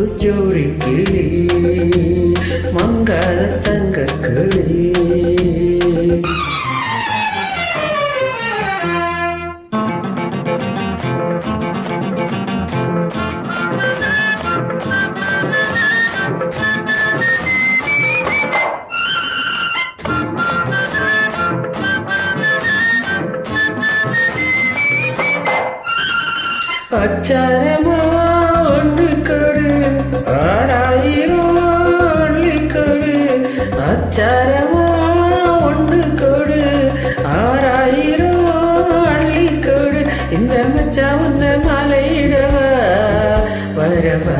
மந்தப்பு ஜோடி கிளி மங்காத தங்க கிளி. அச்சாரமா ஒன்று கொடு ஆறாயிரம் அள்ளி கொடு. அச்சாரமா ஒன்று கொடு ஆறாயிரம் அள்ளி கொடு. இந்த மச்சா உன்னை மாலையிடவா வரவா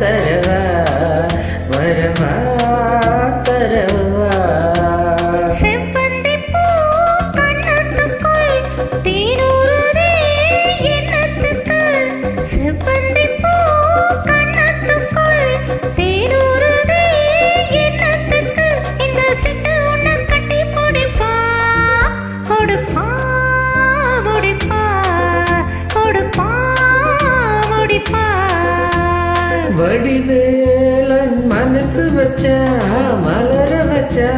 தரவா வரவா தரவா. வடிவேலன் மனசு வச்சா மலர வச்சா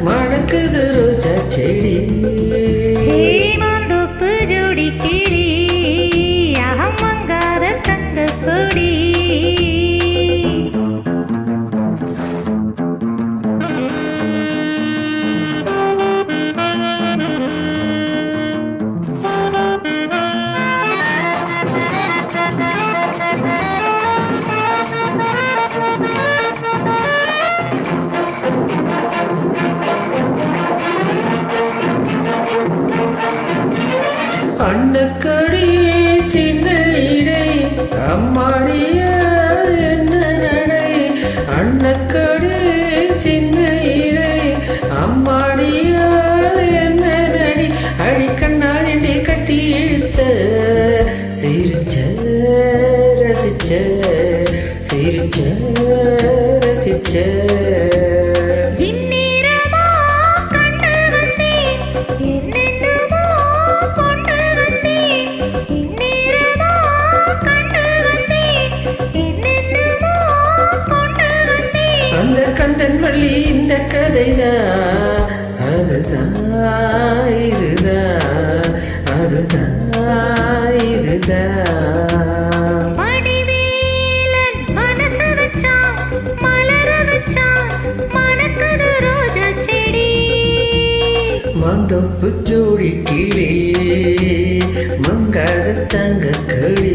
மணக்குது ரோஜா செடி. மந்தப்பு ஜோடி கிளி அகமங்காத தங்க கொடி. அண்ணக்கடி சின்ன இடை அம்மாடிய என்ன நடை. அண்ணக்கடி சின்ன இடை அம்மாடிய என்ன நடி. அடிக்கண்ணாடி கட்டி இழுத்த சிரிச்ச ரசிச்ச சிரிச்ச ரசிச்ச. அந்த கந்தன் வள்ளி இந்த கதைதான் அதுதான் இதுதான் அதுதான் இதுதான். வடிவேலன் மனசு வச்சா மலர வச்சா மணக்குது ரோஜா செடி. மந்தப்பு ஜோடி கிளி மங்காத தங்க கிளி.